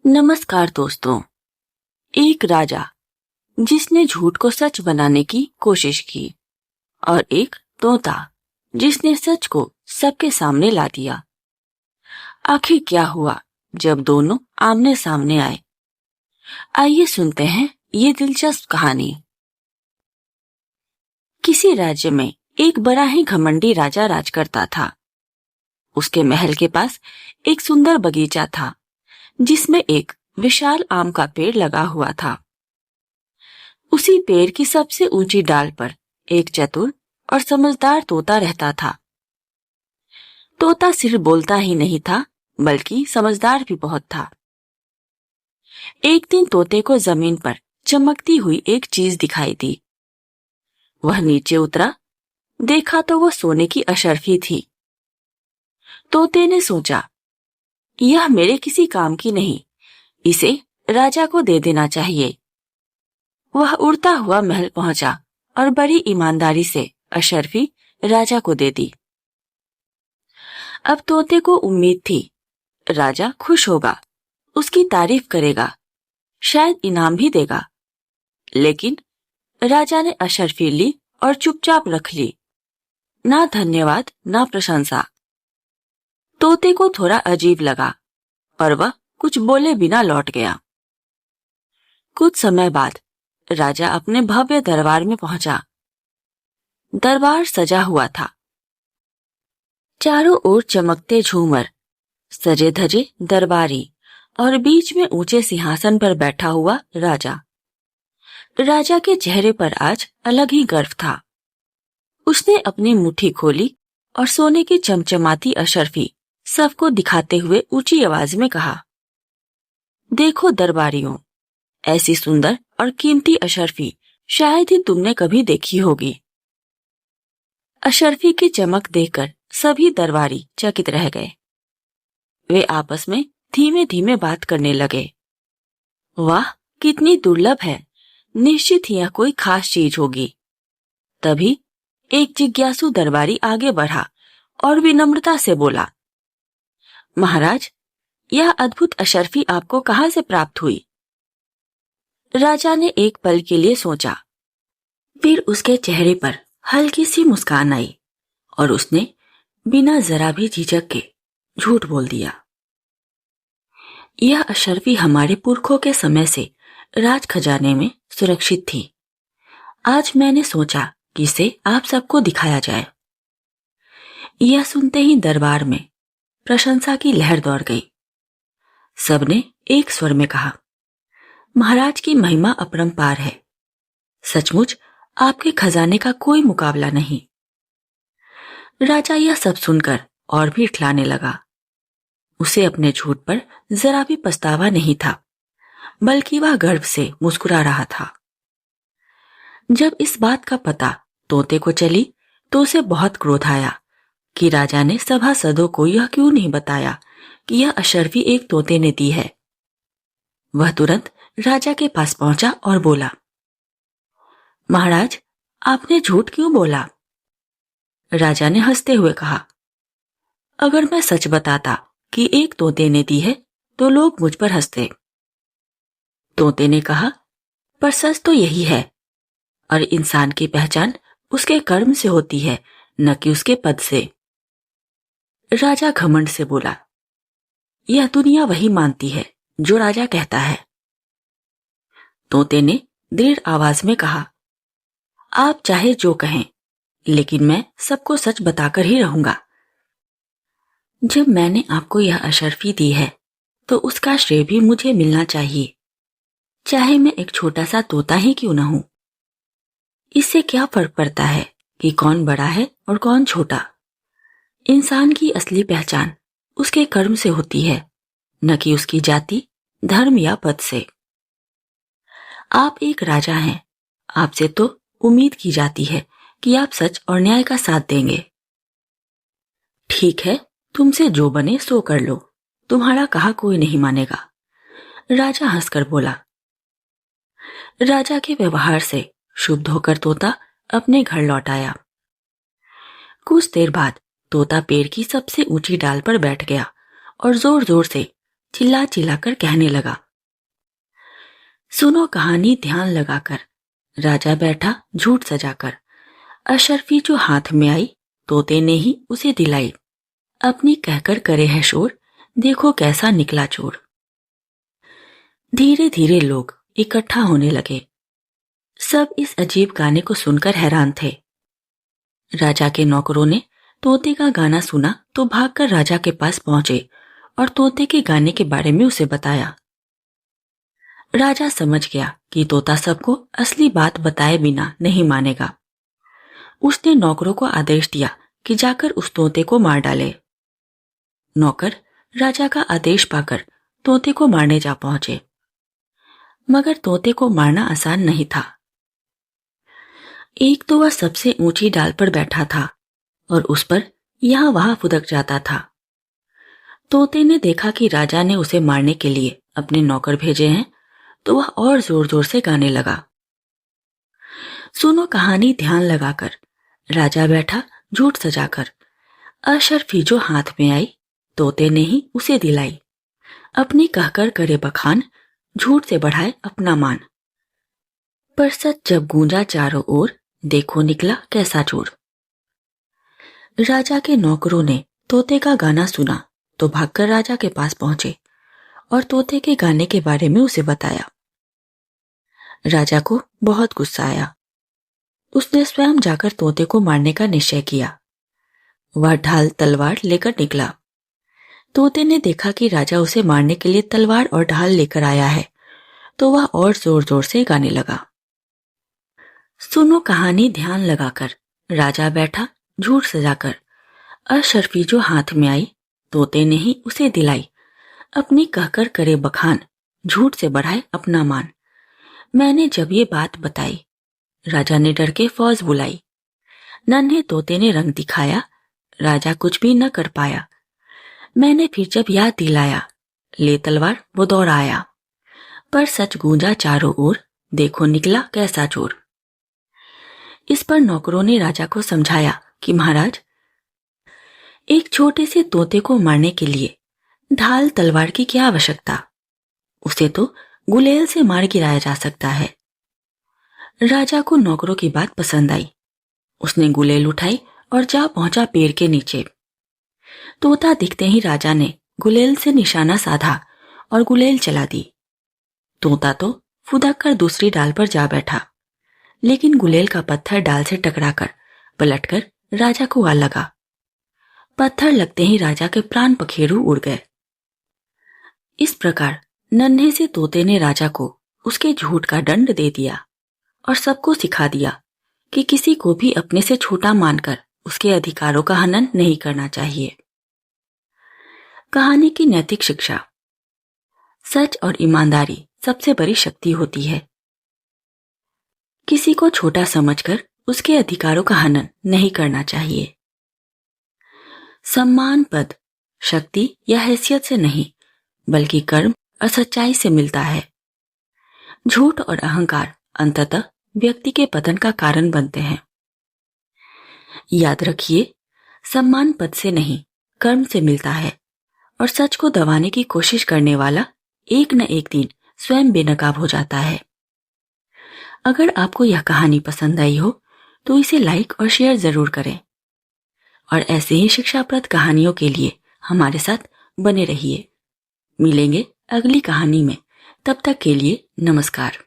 नमस्कार दोस्तों। एक राजा जिसने झूठ को सच बनाने की कोशिश की और एक तोता जिसने सच को सबके सामने ला दिया। आखिर क्या हुआ जब दोनों आमने सामने आए? आइए सुनते हैं ये दिलचस्प कहानी। किसी राज्य में एक बड़ा ही घमंडी राजा राज करता था। उसके महल के पास एक सुंदर बगीचा था जिसमें एक विशाल आम का पेड़ लगा हुआ था। उसी पेड़ की सबसे ऊंची डाल पर एक चतुर और समझदार तोता रहता था। तोता सिर्फ बोलता ही नहीं था बल्कि समझदार भी बहुत था। एक दिन तोते को जमीन पर चमकती हुई एक चीज दिखाई दी। वह नीचे उतरा, देखा तो वह सोने की अशर्फी थी। तोते ने सोचा, यह मेरे किसी काम की नहीं, इसे राजा को दे देना चाहिए। वह उड़ता हुआ महल पहुंचा और बड़ी ईमानदारी से अशर्फी राजा को दे दी। अब तोते को उम्मीद थी राजा खुश होगा, उसकी तारीफ करेगा, शायद इनाम भी देगा। लेकिन राजा ने अशर्फी ली और चुपचाप रख ली। ना धन्यवाद ना प्रशंसा। तोते को थोड़ा अजीब लगा और वह कुछ बोले बिना लौट गया। कुछ समय बाद राजा अपने भव्य दरबार में पहुंचा। दरबार सजा हुआ था। चारों ओर चमकते झूमर, सजे धजे दरबारी और बीच में ऊंचे सिंहासन पर बैठा हुआ राजा। राजा के चेहरे पर आज अलग ही गर्व था। उसने अपनी मुट्ठी खोली और सोने की चमचमाती अशर्फी सबको दिखाते हुए ऊंची आवाज में कहा, देखो दरबारियों, ऐसी सुंदर और कीमती अशर्फी शायद ही तुमने कभी देखी होगी। अशर्फी की चमक देखकर सभी दरबारी चकित रह गए। वे आपस में धीमे धीमे बात करने लगे। वाह, कितनी दुर्लभ है, निश्चित ही यह कोई खास चीज होगी। तभी एक जिज्ञासु दरबारी आगे बढ़ा और विनम्रता से बोला, महाराज, यह अद्भुत अशर्फी आपको कहां से प्राप्त हुई? राजा ने एक पल के लिए सोचा, फिर उसके चेहरे पर हल्की सी मुस्कान आई और उसने बिना जरा भी झिझक के झूठ बोल दिया। यह अशर्फी हमारे पुरखों के समय से राज खजाने में सुरक्षित थी। आज मैंने सोचा कि इसे आप सबको दिखाया जाए। यह सुनते ही दरबार में प्रशंसा की लहर दौड़ गई। सबने एक स्वर में कहा, महाराज की महिमा अपरंपार है। सचमुच आपके खजाने का कोई मुकाबला नहीं। राजा यह सब सुनकर और भी इठलाने लगा। उसे अपने झूठ पर जरा भी पछतावा नहीं था, बल्कि वह गर्व से मुस्कुरा रहा था। जब इस बात का पता तोते को चली तो उसे बहुत क्रोध आया कि राजा ने सभासदों को यह क्यों नहीं बताया कि यह अशर्फी एक तोते ने दी है। वह तुरंत राजा के पास पहुंचा और बोला, महाराज, आपने झूठ क्यों बोला? राजा ने हंसते हुए कहा, अगर मैं सच बताता कि एक तोते ने दी है तो लोग मुझ पर हंसते। तोते ने कहा, पर सच तो यही है और इंसान की पहचान उसके कर्म से होती है, न कि उसके पद से। राजा घमंड से बोला, यह दुनिया वही मानती है जो राजा कहता है। तोते ने दृढ़ आवाज में कहा, आप चाहे जो कहें, लेकिन मैं सबको सच बताकर ही रहूंगा। जब मैंने आपको यह अशर्फी दी है तो उसका श्रेय भी मुझे मिलना चाहिए, चाहे मैं एक छोटा सा तोता ही क्यों न हूं। इससे क्या फर्क पड़ता है कि कौन बड़ा है और कौन छोटा। इंसान की असली पहचान उसके कर्म से होती है, न कि उसकी जाति, धर्म या पद से। आप एक राजा हैं, आपसे तो उम्मीद की जाती है कि आप सच और न्याय का साथ देंगे। ठीक है, तुमसे जो बने सो कर लो, तुम्हारा कहा कोई नहीं मानेगा। राजा हंसकर बोला। राजा के व्यवहार से क्षुब्ध होकर तोता अपने घर लौट आया। कुछ देर बाद तोता पेड़ की सबसे ऊंची डाल पर बैठ गया और जोर जोर से चिल्ला चिल्लाकर कहने लगा, सुनो कहानी ध्यान लगाकर। राजा बैठा झूठ सजाकर, अशर्फी जो हाथ में आई, तोते ने ही उसे दिलाई। अपनी कहकर करे है शोर, देखो कैसा निकला चोर। धीरे धीरे लोग इकट्ठा होने लगे। सब इस अजीब गाने को सुनकर हैरान थे। राजा के नौकरों ने तोते का गाना सुना तो भागकर राजा के पास पहुंचे और तोते के गाने के बारे में उसे बताया। राजा समझ गया कि तोता सबको असली बात बताए बिना नहीं मानेगा। उसने नौकरों को आदेश दिया कि जाकर उस तोते को मार डाले। नौकर राजा का आदेश पाकर तोते को मारने जा पहुंचे, मगर तोते को मारना आसान नहीं था। एक तो वह सबसे ऊंची डाल पर बैठा था और उस पर यहां वहां फुदक जाता था। तोते ने देखा कि राजा ने उसे मारने के लिए अपने नौकर भेजे हैं, तो वह और जोर जोर से गाने लगा। सुनो कहानी ध्यान लगाकर। राजा बैठा झूठ सजाकर, अशर्फी जो हाथ में आई, तोते ने ही उसे दिलाई। अपनी कहकर करे बखान, झूठ से बढ़ाए अपना मान। पर सच जब गूंजा चारों ओर, देखो निकला कैसा चोर। राजा के नौकरों ने तोते का गाना सुना तो भागकर राजा के पास पहुंचे और तोते के गाने के बारे में उसे बताया। राजा को बहुत गुस्सा आया। उसने स्वयं जाकर तोते को मारने का निश्चय किया। वह ढाल तलवार लेकर निकला। तोते ने देखा कि राजा उसे मारने के लिए तलवार और ढाल लेकर आया है, तो वह और जोर जोर से गाने लगा। सुनो कहानी ध्यान लगाकर। राजा बैठा झूठ सजाकर, अशर्फी जो हाथ में आई, तोते ने ही उसे दिलाई। अपनी कहकर करे बखान, झूठ से बढ़ाए अपना मान। मैंने जब ये बात बताई, राजा ने डर के फौज बुलाई। नन्हे तोते ने रंग दिखाया, राजा कुछ भी न कर पाया। मैंने फिर जब याद दिलाया, ले तलवार वो दौड़ आया। पर सच गूंजा चारों ओर, देखो निकला कैसा चोर। इस पर नौकरों ने राजा को समझाया कि महाराज, एक छोटे से तोते को मारने के लिए ढाल तलवार की क्या आवश्यकता, उसे तो गुलेल से मार गिराया जा सकता है। राजा को नौकरों की बात पसंद आई। उसने गुलेल उठाई और जा पहुंचा पेड़ के नीचे। तोता दिखते ही राजा ने गुलेल से निशाना साधा और गुलेल चला दी। तोता तो फुदक कर दूसरी डाल पर जा बैठा, लेकिन गुलेल का पत्थर डाल से टकराकर पलटकर राजा को आ लगा। पत्थर लगते ही राजा के प्राण पखेरु उड़ गए। इस प्रकार नन्हे से तोते ने राजा को उसके झूठ का दंड दे दिया और सबको सिखा दिया कि किसी को भी अपने से छोटा मानकर उसके अधिकारों का हनन नहीं करना चाहिए। कहानी की नैतिक शिक्षा। सच और ईमानदारी सबसे बड़ी शक्ति होती है। किसी को छोटा समझकर उसके अधिकारों का हनन नहीं करना चाहिए। सम्मान पद, शक्ति या हैसियत से नहीं, बल्कि कर्म और सच्चाई से मिलता है। झूठ और अहंकार अंततः व्यक्ति के पतन का कारण बनते हैं। याद रखिए, सम्मान पद से नहीं, कर्म से मिलता है और सच को दबाने की कोशिश करने वाला एक न एक दिन स्वयं बेनकाब हो जाता है। अगर आपको यह कहानी पसंद आई हो तो इसे लाइक और शेयर जरूर करें और ऐसे ही शिक्षाप्रद कहानियों के लिए हमारे साथ बने रहिए। मिलेंगे अगली कहानी में। तब तक के लिए नमस्कार।